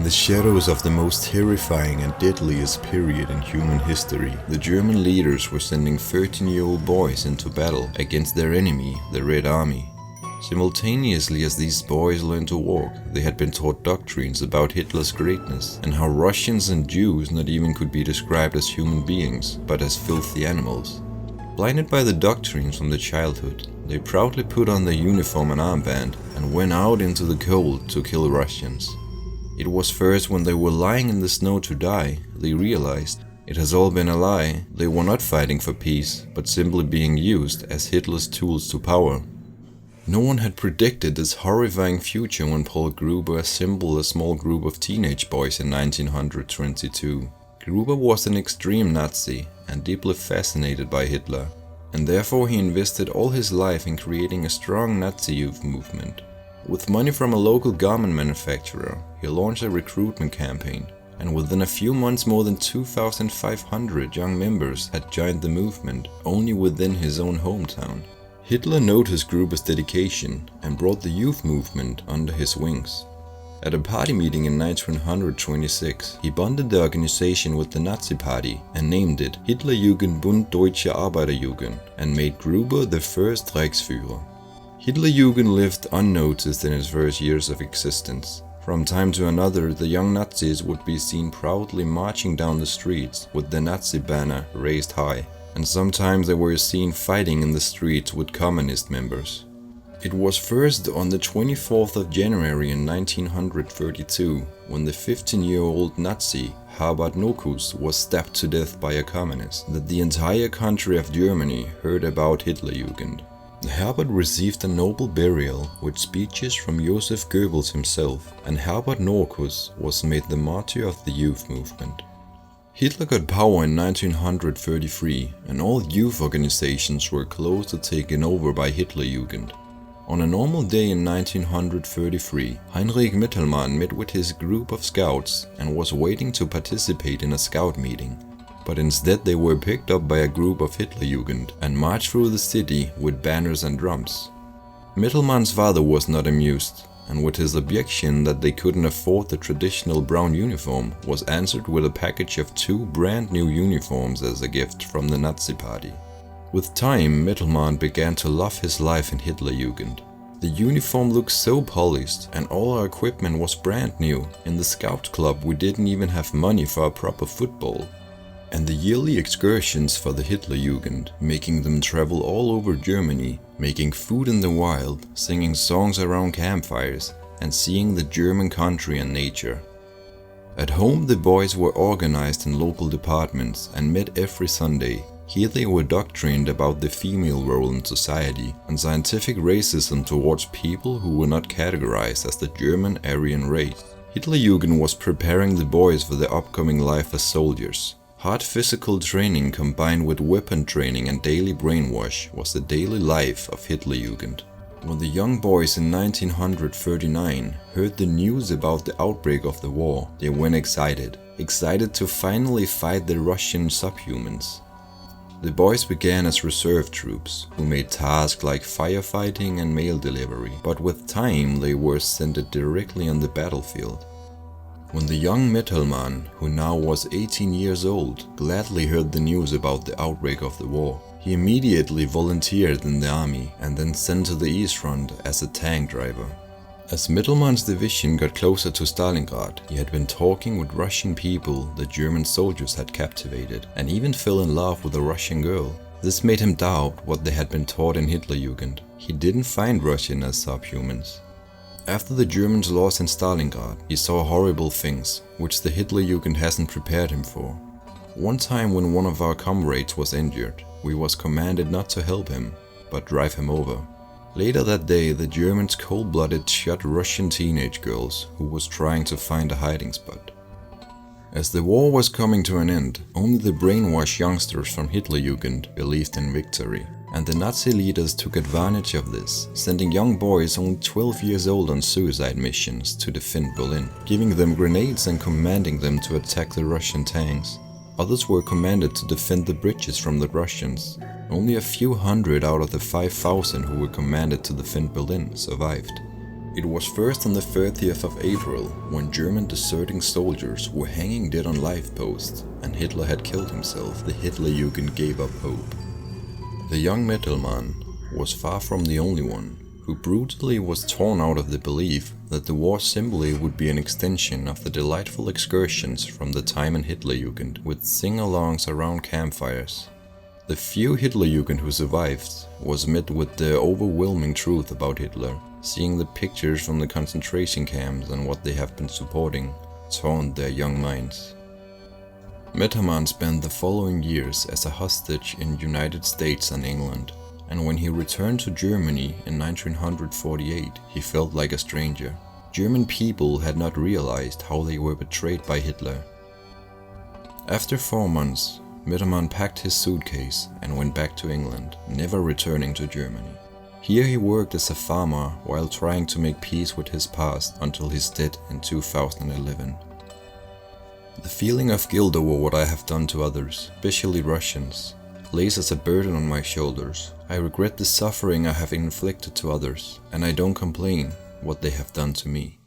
In the shadows of the most terrifying and deadliest period in human history, the German leaders were sending 13-year-old boys into battle against their enemy, the Red Army. Simultaneously as these boys learned to walk, they had been taught doctrines about Hitler's greatness and how Russians and Jews not even could be described as human beings, but as filthy animals. Blinded by the doctrines from their childhood, they proudly put on their uniform and armband and went out into the cold to kill Russians. It was first when they were lying in the snow to die, they realized it has all been a lie. They were not fighting for peace, but simply being used as Hitler's tools to power. No one had predicted this horrifying future when Paul Gruber assembled a small group of teenage boys in 1922. Gruber was an extreme Nazi and deeply fascinated by Hitler, and therefore he invested all his life in creating a strong Nazi youth movement. With money from a local garment manufacturer, he launched a recruitment campaign, and within a few months more than 2,500 young members had joined the movement, only within his own hometown. Hitler noticed Gruber's dedication and brought the youth movement under his wings. At a party meeting in 1926, he bonded the organization with the Nazi Party and named it Hitler-Jugend Bund Deutsche Arbeiterjugend and made Gruber the first Reichsführer. Hitler-Jugend lived unnoticed in its first years of existence. From time to another, the young Nazis would be seen proudly marching down the streets with the Nazi banner raised high, and sometimes they were seen fighting in the streets with communist members. It was first on the 24th of January in 1932 when the 15-year-old Nazi Herbert Nokus was stabbed to death by a communist that the entire country of Germany heard about Hitler-Jugend. Herbert received a noble burial with speeches from Joseph Goebbels himself, and Herbert Nokus was made the martyr of the youth movement. Hitler got power in 1933, and all youth organizations were close to taken over by Hitler-Jugend. On a normal day in 1933, Heinrich Mittelmann met with his group of scouts and was waiting to participate in a scout meeting. But instead they were picked up by a group of Hitler-Jugend and marched through the city with banners and drums. Mittelmann's father was not amused, and with his objection that they couldn't afford the traditional brown uniform was answered with a package of 2 brand new uniforms as a gift from the Nazi Party. With time, Mittelmann began to love his life in Hitler-Jugend. The uniform looked so polished and all our equipment was brand new. In the scout club we didn't even have money for a proper football. And the yearly excursions for the Hitler-Jugend, making them travel all over Germany, making food in the wild, singing songs around campfires, and seeing the German country and nature. At home the boys were organized in local departments and met every Sunday. Here they were doctrined about the female role in society and scientific racism towards people who were not categorized as the German Aryan race. Hitler-Jugend was preparing the boys for their upcoming life as soldiers. Hard physical training combined with weapon training and daily brainwash was the daily life of Hitler-Jugend. When the young boys in 1939 heard the news about the outbreak of the war, they went excited to finally fight the Russian subhumans. The boys began as reserve troops, who made tasks like firefighting and mail delivery, but with time they were sent directly on the battlefield. When the young Mittelmann, who now was 18 years old, gladly heard the news about the outbreak of the war, he immediately volunteered in the army and then sent to the East Front as a tank driver. As Mittelmann's division got closer to Stalingrad, he had been talking with Russian people the German soldiers had captivated and even fell in love with a Russian girl. This made him doubt what they had been taught in Hitler-Jugend. He didn't find Russians as subhumans. After the Germans lost in Stalingrad, he saw horrible things, which the Hitler-Jugend hasn't prepared him for. One time when one of our comrades was injured, we was commanded not to help him, but drive him over. Later that day, the Germans cold-blooded shot Russian teenage girls who was trying to find a hiding spot. As the war was coming to an end, only the brainwashed youngsters from Hitler-Jugend believed in victory. And the Nazi leaders took advantage of this, sending young boys only 12 years old on suicide missions to defend Berlin, giving them grenades and commanding them to attack the Russian tanks. Others were commanded to defend the bridges from the Russians. Only a few hundred out of the 5,000 who were commanded to defend Berlin survived. It was first on the 30th of April, when German deserting soldiers were hanging dead on life posts and Hitler had killed himself, the Hitler Jugend gave up hope. The young Mittelmann was far from the only one who brutally was torn out of the belief that the war simply would be an extension of the delightful excursions from the time in Hitler Jugend with sing-alongs around campfires. The few Hitler Jugend who survived was met with the overwhelming truth about Hitler. Seeing the pictures from the concentration camps and what they have been supporting taunted their young minds. Mittermann spent the following years as a hostage in the United States and England, and when he returned to Germany in 1948, he felt like a stranger. German people had not realized how they were betrayed by Hitler. After 4 months, Mittermann packed his suitcase and went back to England, never returning to Germany. Here he worked as a farmer while trying to make peace with his past until his death in 2011. The feeling of guilt over what I have done to others, especially Russians, lays as a burden on my shoulders. I regret the suffering I have inflicted to others, and I don't complain what they have done to me.